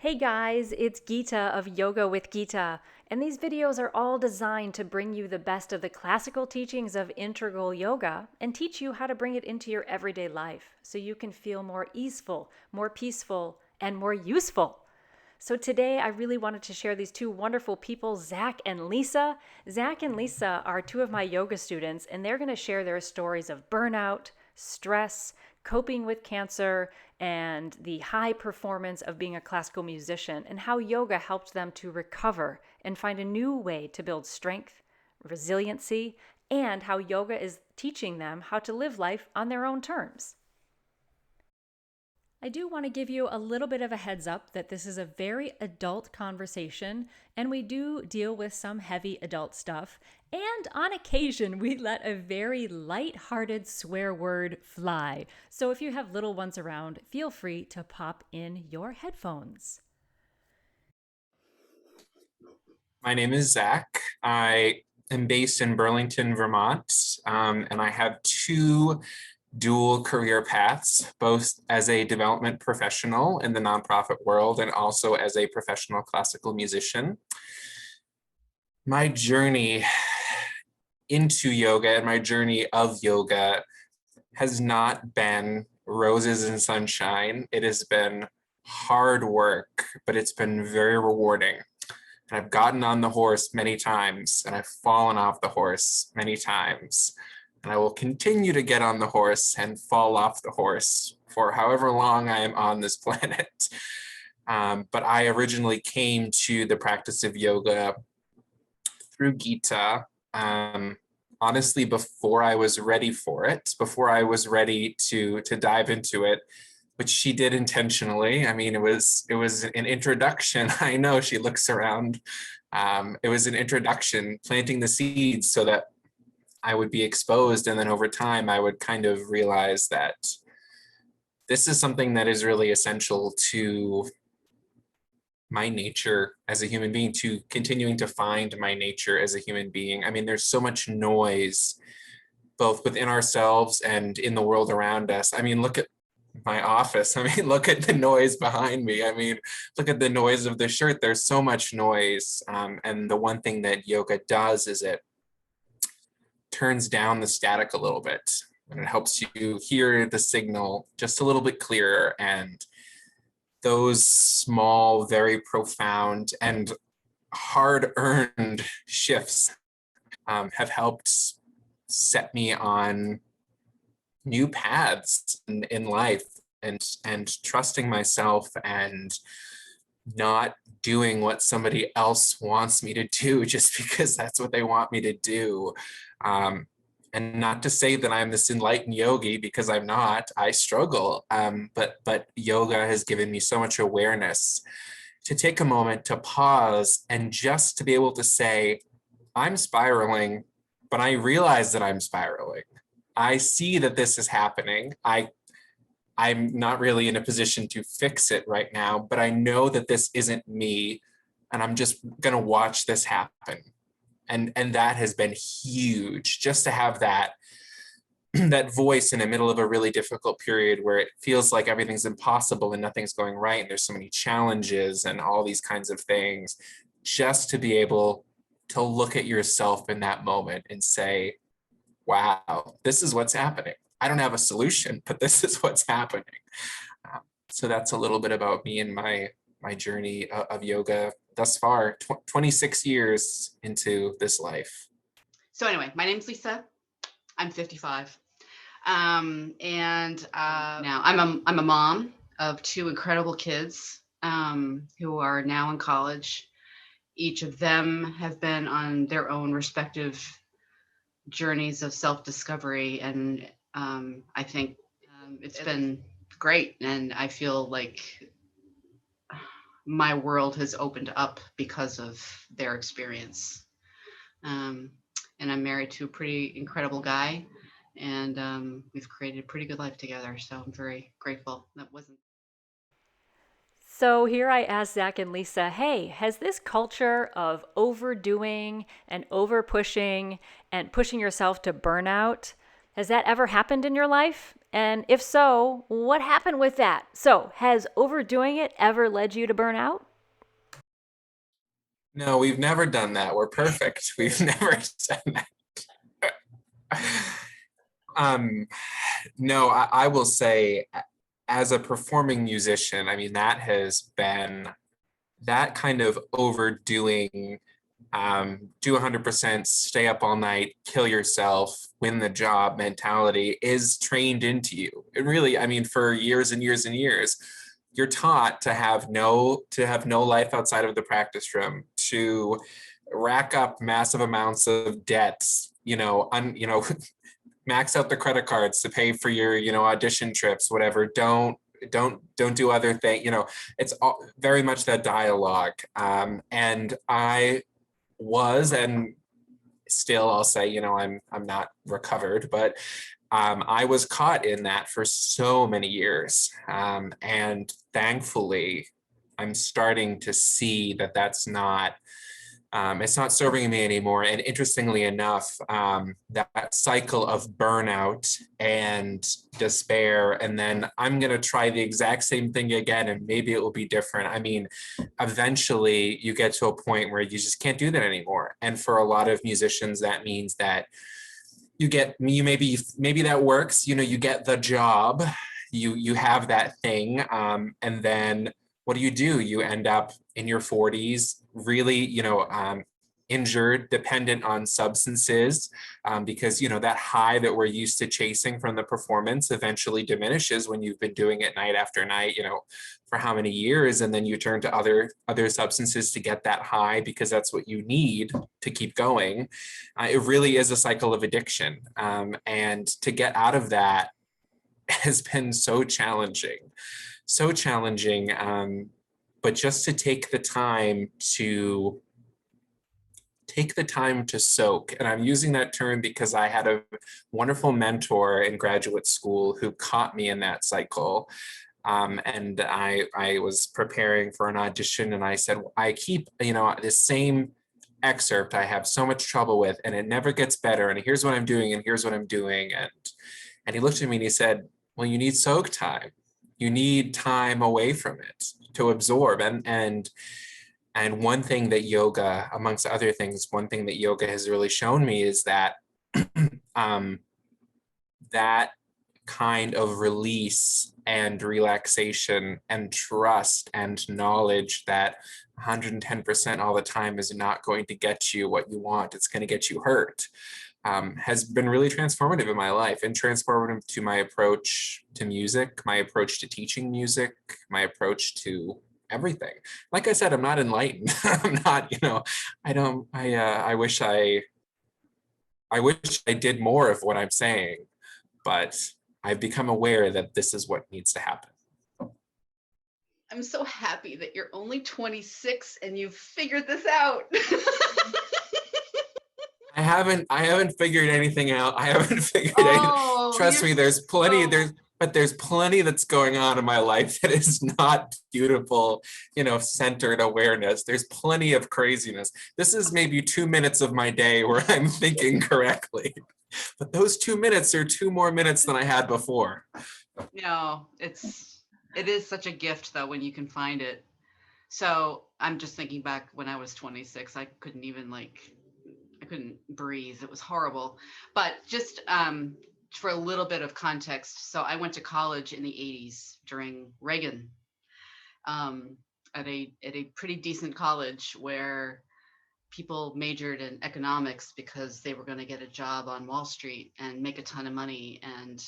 Hey guys, it's Gita of Yoga with Gita, and these videos are all designed to bring you the best of the classical teachings of integral yoga and teach you how to bring it into your everyday life so you can feel more easeful, more peaceful, and more useful. So today I really wanted to share these two wonderful people, Zach and Lisa. Zach and Lisa are two of my yoga students, and they're going to share their stories of burnout, stress, coping with cancer, and the high performance of being a classical musician, and how yoga helped them to recover and find a new way to build strength, resiliency, and how yoga is teaching them how to live life on their own terms. I do want to give you a little bit of a heads up that this is a very adult conversation, and we do deal with some heavy adult stuff. And on occasion, we let a very light-hearted swear word fly. So if you have little ones around, feel free to pop in your headphones. My name is Zach. I am based in Burlington, Vermont, and I have two dual career paths, both as a development professional in the nonprofit world and also as a professional classical musician. My journey into yoga and my journey of yoga has not been roses and sunshine. It has been hard work, but it's been very rewarding. And I've gotten on the horse many times, and I've fallen off the horse many times. And I will continue to get on the horse and fall off the horse for however long I am on this planet. But I originally came to the practice of yoga through Gita, honestly, before I was ready for it, before I was ready to dive into it, which she did intentionally. I mean, it was an introduction. I know she looks around. It was an introduction, planting the seeds so that I would be exposed, and then over time, I would kind of realize that this is something that is really essential to my nature as a human being, to continuing to find my nature as a human being. I mean, there's so much noise both within ourselves and in the world around us. I mean, look at my office. I mean, look at the noise behind me. I mean, look at the noise of the shirt. There's so much noise. And the one thing that yoga does is it turns down the static a little bit, and it helps you hear the signal just a little bit clearer. And those small, very profound and hard earned shifts have helped set me on new paths in life, and trusting myself and not doing what somebody else wants me to do just because that's what they want me to do. Um, and not to say that I'm this enlightened yogi, because I'm not. I struggle, but yoga has given me so much awareness to take a moment to pause and just to be able to say, I'm spiraling, but I realize that I'm spiraling. I see that this is happening. I'm not really in a position to fix it right now, but I know that this isn't me, and I'm just going to watch this happen. And that has been huge, just to have that that voice in the middle of a really difficult period where it feels like everything's impossible and nothing's going right and there's so many challenges and all these kinds of things. Just to be able to look at yourself in that moment and say, wow, this is what's happening. I don't have a solution, but this is what's happening. So that's a little bit about me and my journey of yoga thus far, 26 years into this life. So anyway, my name's Lisa. I'm 55. And now I'm a mom of two incredible kids who are now in college. Each of them have been on their own respective journeys of self-discovery, and I think it's been great, and I feel like my world has opened up because of their experience. And I'm married to a pretty incredible guy, and we've created a pretty good life together, so I'm very grateful. That wasn't So here I asked Zach and Lisa, hey, has this culture of overdoing and over pushing and pushing yourself to burnout, has that ever happened in your life? And if so, what happened with that? So, has overdoing it ever led you to burnout? No, we've never done that. We're perfect. We've never done that. Um, no, I will say, as a performing musician, I mean, that has been that kind of overdoing, do 100%, stay up all night, kill yourself, win the job mentality is trained into you. It really, I mean, for years and years and years, you're taught to have no life outside of the practice room, to rack up massive amounts of debts, max out the credit cards to pay for your, audition trips, whatever. Don't do other things. It's all, very much that dialogue. And I was, and still I'll say, I'm not recovered, but I was caught in that for so many years. And thankfully, I'm starting to see that it's not serving me anymore. And interestingly enough, that cycle of burnout and despair, and then I'm going to try the exact same thing again, and maybe it will be different. I mean, eventually you get to a point where you just can't do that anymore. And for a lot of musicians, that means that maybe that works, you get the job, you have that thing, and then what do? You end up in your 40s, really, injured, dependent on substances, because, that high that we're used to chasing from the performance eventually diminishes when you've been doing it night after night, for how many years, and then you turn to other substances to get that high because that's what you need to keep going. It really is a cycle of addiction, and to get out of that has been so challenging. But just to take the time to soak. And I'm using that term because I had a wonderful mentor in graduate school who caught me in that cycle. And I was preparing for an audition, and I said, I keep, this same excerpt I have so much trouble with, and it never gets better. And here's what I'm doing, and here's what I'm doing. And he looked at me and he said, well, you need soak time. You need time away from it to absorb. And one thing that yoga, amongst other things, one thing that yoga has really shown me is that that kind of release and relaxation and trust and knowledge that 110% all the time is not going to get you what you want. It's going to get you hurt. Has been really transformative in my life, and transformative to my approach to music, my approach to teaching music, my approach to everything. Like I said, I'm not enlightened. I'm not, I wish I did more of what I'm saying, but I've become aware that this is what needs to happen. I'm so happy that you're only 26 and you've figured this out. I haven't figured anything out. I haven't figured anything. Trust me, there's plenty that's going on in my life that is not beautiful, centered awareness. There's plenty of craziness. This is maybe 2 minutes of my day where I'm thinking correctly. But those 2 minutes are 2 more minutes than I had before. It is such a gift though when you can find it. So I'm just thinking back when I was 26, I couldn't even I couldn't breathe. It was horrible. But just for a little bit of context, so I went to college in the 80s during Reagan, at a pretty decent college where people majored in economics because they were going to get a job on Wall Street and make a ton of money, and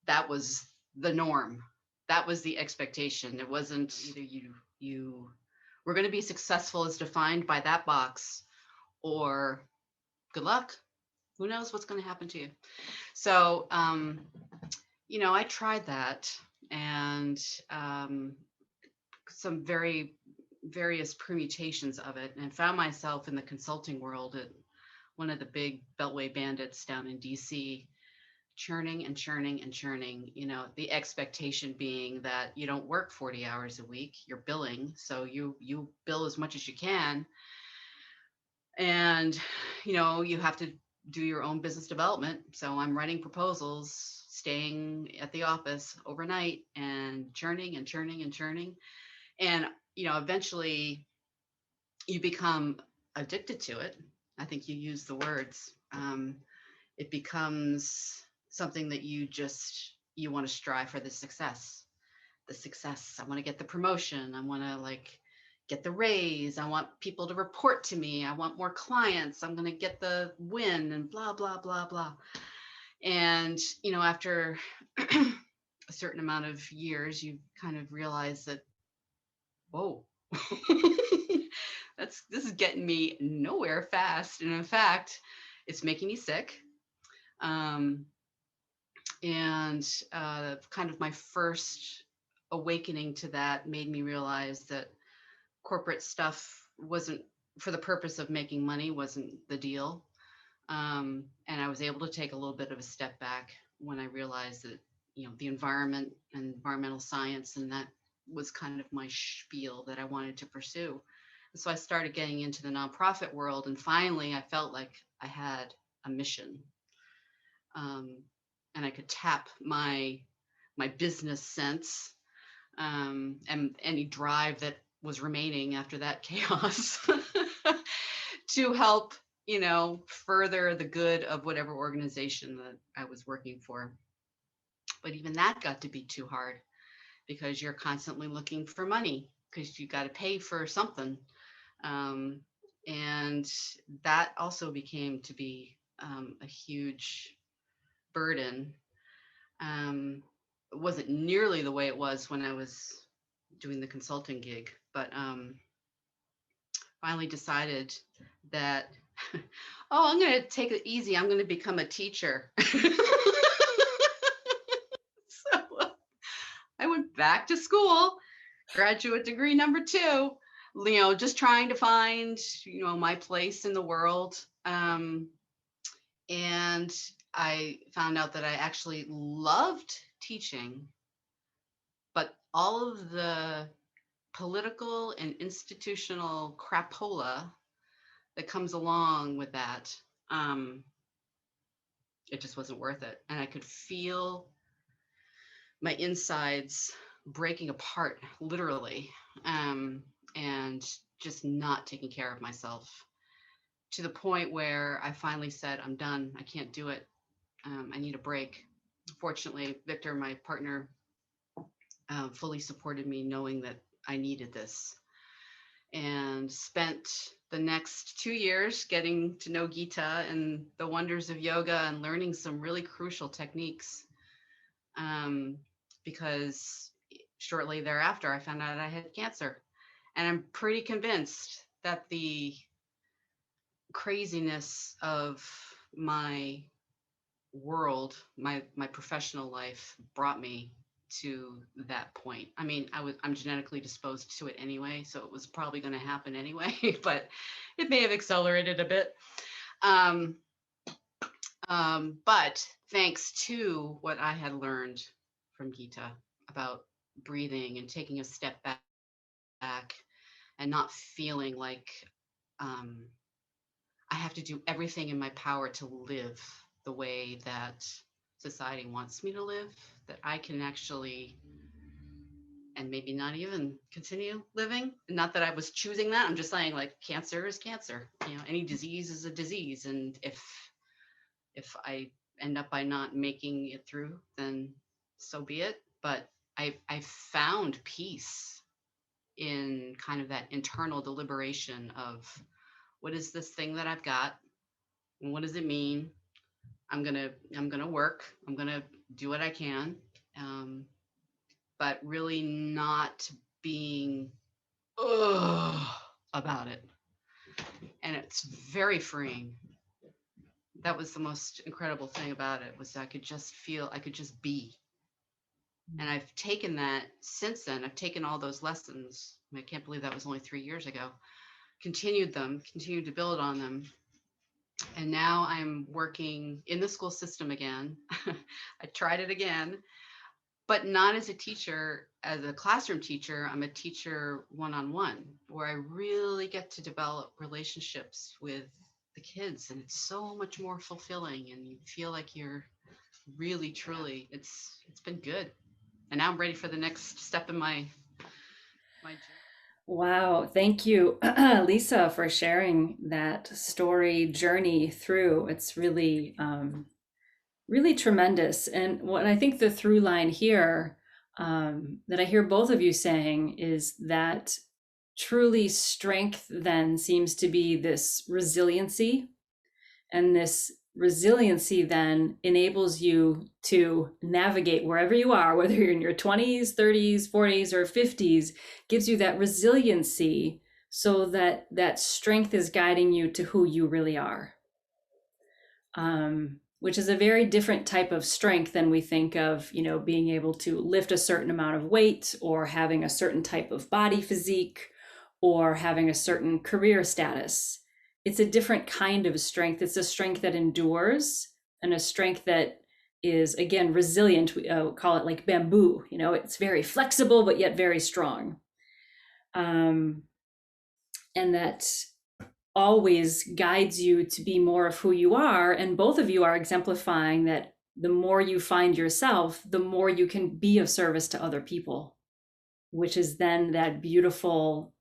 that was the norm. That was the expectation. It wasn't either you were going to be successful as defined by that box, or good luck. Who knows what's going to happen to you? So, I tried that, and some various permutations of it, and found myself in the consulting world at one of the big Beltway bandits down in DC, churning and churning and churning, the expectation being that you don't work 40 hours a week, you're billing. So you bill as much as you can. And, you have to do your own business development. So I'm writing proposals staying at the office overnight and churning and churning and churning. And, eventually you become addicted to it. I think you use the words. It becomes something that you want to strive for the success. I want to get the promotion. I want to get the raise. I want people to report to me. I want more clients. I'm going to get the win and blah, blah, blah, blah. And, after a certain amount of years, you kind of realize that, whoa, this is getting me nowhere fast. And in fact, it's making me sick. Um, and kind of my first awakening to that made me realize that corporate stuff wasn't for the purpose of making money, wasn't the deal. And I was able to take a little bit of a step back when I realized that, the environment and environmental science, and that was kind of my spiel that I wanted to pursue. And so I started getting into the nonprofit world, and finally I felt like I had a mission. And I could tap my business sense, and any drive that was remaining after that chaos to help, further the good of whatever organization that I was working for. But even that got to be too hard because you're constantly looking for money because you got to pay for something. And that also became to be a huge burden. It wasn't nearly the way it was when I was doing the consulting gig, but finally decided that, oh, I'm going to take it easy. I'm going to become a teacher. So I went back to school, graduate degree number 2, just trying to find, my place in the world. And I found out that I actually loved teaching, but all of the political and institutional crapola that comes along with that, it just wasn't worth it. And I could feel my insides breaking apart, literally, and just not taking care of myself, to the point where I finally said, I'm done. I can't do it. I need a break. Fortunately, Victor, my partner, fully supported me, knowing that I needed this, and spent the next 2 years getting to know Gita and the wonders of yoga and learning some really crucial techniques. Because shortly thereafter, I found out I had cancer. And I'm pretty convinced that the craziness of my world, my professional life, brought me to that point. I mean, I'm genetically disposed to it anyway, so it was probably going to happen anyway, but it may have accelerated a bit. But thanks to what I had learned from Gita about breathing and taking a step back and not feeling like I have to do everything in my power to live the way that society wants me to live, that I can actually, and maybe not even continue living. Not that I was choosing that. I'm just saying, cancer is cancer. Any disease is a disease. And if I end up by not making it through, then so be it. But I found peace in kind of that internal deliberation of, what is this thing that I've got, and what does it mean? I'm gonna work. I'm gonna do what I can, but really not being about it. And it's very freeing. That was the most incredible thing about it, was I could just be. And I've taken that since then. I've taken all those lessons. I can't believe that was only 3 years ago. Continued to build on them. And now I'm working in the school system again. I tried it again, but not as a teacher, as a classroom teacher. I'm a teacher one-on-one, where I really get to develop relationships with the kids. And it's so much more fulfilling, and you feel like you're really, truly, it's been good. And now I'm ready for the next step in my journey. Wow, thank you, Lisa, for sharing that story journey through. It's really, really tremendous. And what I think the through line here that I hear both of you saying is that truly strength then seems to be this resiliency, and this resiliency then enables you to navigate wherever you are, whether you're in your 20s, 30s, 40s, or 50s, gives you that resiliency so that that strength is guiding you to who you really are. Which is a very different type of strength than we think of, you know, being able to lift a certain amount of weight or having a certain type of body physique or having a certain career status. It's a different kind of strength. It's a strength that endures and a strength that is, again, resilient. We call it like bamboo, you know, it's very flexible, but yet very strong. And that always guides you to be more of who you are. And both of you are exemplifying that the more you find yourself, the more you can be of service to other people, which is then that beautiful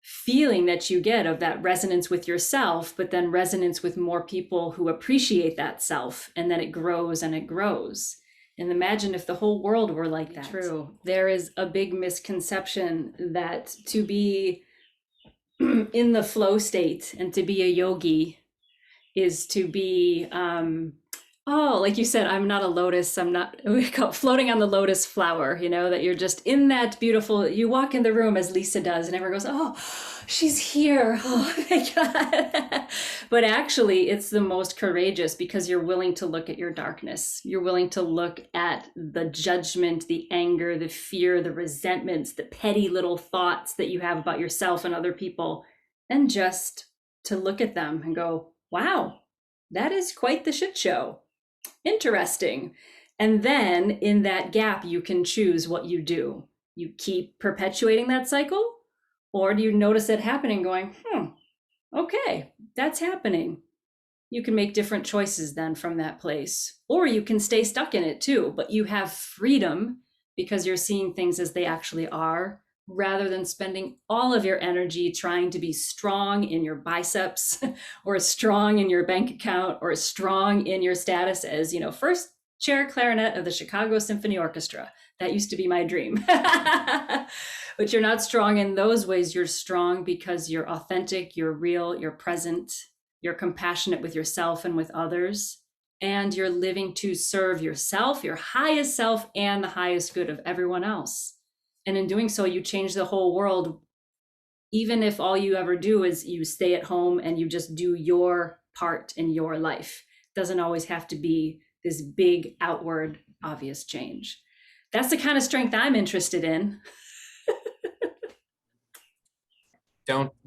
feeling that you get of that resonance with yourself, but then resonance with more people who appreciate that self. And then it grows and it grows. And imagine if the whole world were like that. True. There is a big misconception that to be in the flow state and to be a yogi is to be like you said, I'm not a lotus, I'm not, we call it floating on the lotus flower, you know, that you're just in that beautiful, you walk in the room as Lisa does and everyone goes, oh, she's here, oh my God. But actually it's the most courageous because you're willing to look at your darkness. You're willing to look at the judgment, the anger, the fear, the resentments, the petty little thoughts that you have about yourself and other people, and just to look at them and go, wow, that is quite the shit show. Interesting. And then in that gap, you can choose what you do. You keep perpetuating that cycle, or do you notice it happening going, okay, that's happening. You can make different choices then from that place, or you can stay stuck in it too, but you have freedom because you're seeing things as they actually are, rather than spending all of your energy trying to be strong in your biceps or strong in your bank account or strong in your status as, you know, first chair clarinet of the Chicago Symphony Orchestra. That used to be my dream. But you're not strong in those ways. You're strong because you're authentic, you're real, you're present, you're compassionate with yourself and with others, and you're living to serve yourself, your highest self, and the highest good of everyone else. And in doing so, you change the whole world, even if all you ever do is you stay at home and you just do your part in your life. It doesn't always have to be this big outward obvious change. That's the kind of strength I'm interested in.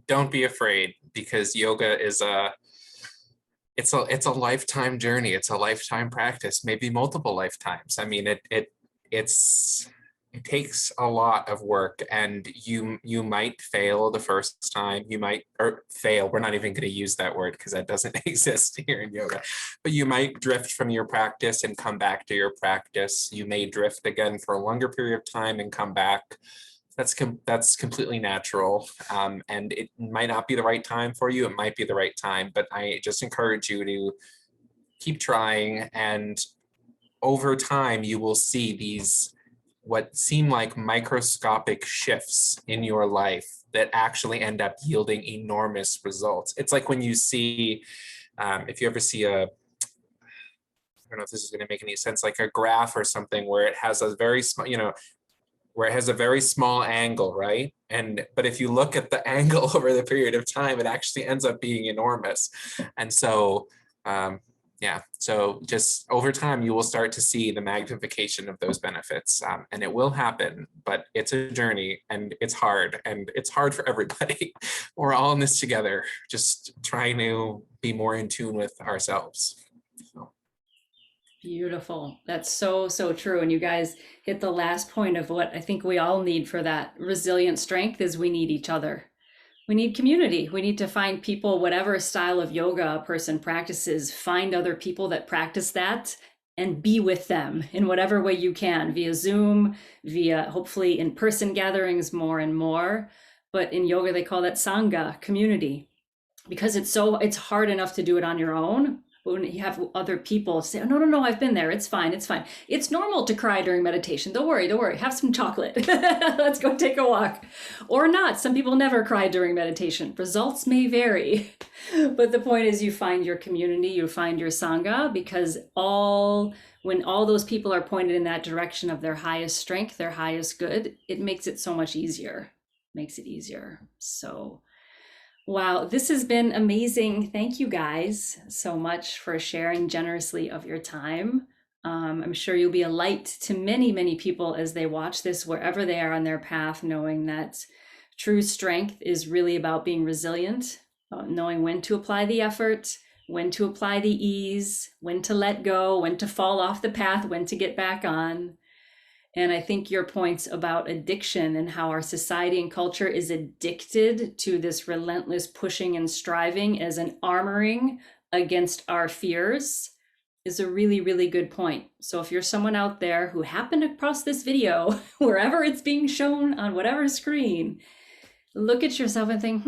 Don't be afraid, because yoga is it's a lifetime journey. It's a lifetime practice, maybe multiple lifetimes. I mean, it takes a lot of work, and you might fail the first time. You might, or fail, we're not even going to use that word because that doesn't exist here in yoga, but you might drift from your practice and come back to your practice. You may drift again for a longer period of time and come back. That's completely natural, and it might not be the right time for you. It might be the right time, but I just encourage you to keep trying, and over time you will see these what seem like microscopic shifts in your life that actually end up yielding enormous results. It's like when you see, if you ever see I don't know if this is going to make any sense, like a graph or something where it has a very small, where it has a very small angle, right? But if you look at the angle over the period of time, it actually ends up being enormous. And so, so just over time, you will start to see the magnification of those benefits, and it will happen, but it's a journey, and it's hard for everybody. We're all in this together, just trying to be more in tune with ourselves. So. Beautiful. That's so, so true. And you guys hit the last point of what I think we all need for that resilient strength is we need each other. We need community. We need to find people, whatever style of yoga a person practices, find other people that practice that and be with them in whatever way you can, via Zoom, via hopefully in-person gatherings more and more. But in yoga, they call that Sangha, community, because it's hard enough to do it on your own. But when you have other people say, oh, no, I've been there. It's fine. It's fine. It's normal to cry during meditation. Don't worry. Have some chocolate. Let's go take a walk. Or not. Some people never cry during meditation. Results may vary. But the point is you find your community, you find your Sangha, because when all those people are pointed in that direction of their highest strength, their highest good, it makes it so much easier. Makes it easier. So wow, this has been amazing. Thank you guys so much for sharing generously of your time. I'm sure you'll be a light to many, many people as they watch this, wherever they are on their path, knowing that true strength is really about being resilient, knowing when to apply the effort, when to apply the ease, when to let go, when to fall off the path, when to get back on. And I think your points about addiction and how our society and culture is addicted to this relentless pushing and striving as an armoring against our fears is a really, really good point. So if you're someone out there who happened across this video, wherever it's being shown on whatever screen, look at yourself and think,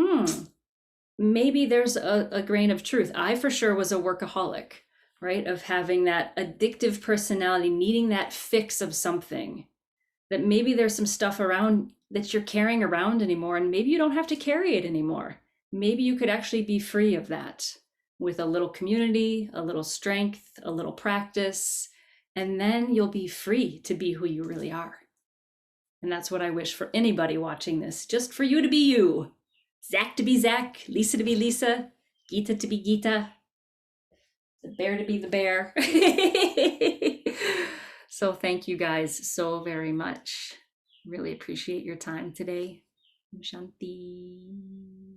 maybe there's a grain of truth. I for sure was a workaholic, right? Of having that addictive personality, needing that fix of something, that maybe there's some stuff around that you're carrying around anymore, and maybe you don't have to carry it anymore. Maybe you could actually be free of that with a little community, a little strength, a little practice, and then you'll be free to be who you really are. And that's what I wish for anybody watching this, just for you to be you. Zach to be Zach, Lisa to be Lisa, Gita to be Gita, the bear to be the bear. So thank you guys so very much. Really appreciate your time today. Shanti.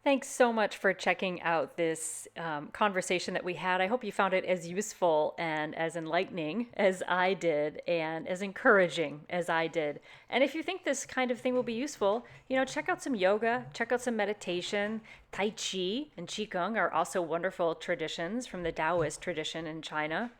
Thanks so much for checking out this conversation that we had. I hope you found it as useful and as enlightening as I did, and as encouraging as I did. And if you think this kind of thing will be useful, check out some yoga, check out some meditation. Tai Chi and Qigong are also wonderful traditions from the Taoist tradition in China.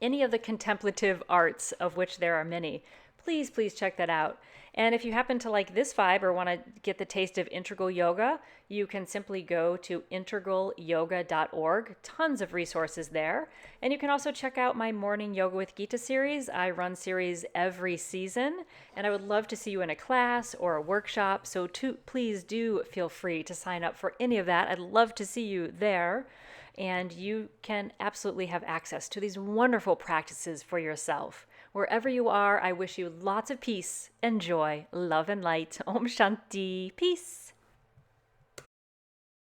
Any of the contemplative arts, of which there are many, please check that out. And if you happen to like this vibe or want to get the taste of integral yoga, you can simply go to integralyoga.org. Tons of resources there. And you can also check out my Morning Yoga with Gita series. I run series every season, and I would love to see you in a class or a workshop. So please do feel free to sign up for any of that. I'd love to see you there. And you can absolutely have access to these wonderful practices for yourself. Wherever you are, I wish you lots of peace and joy, love and light. Om Shanti. Peace.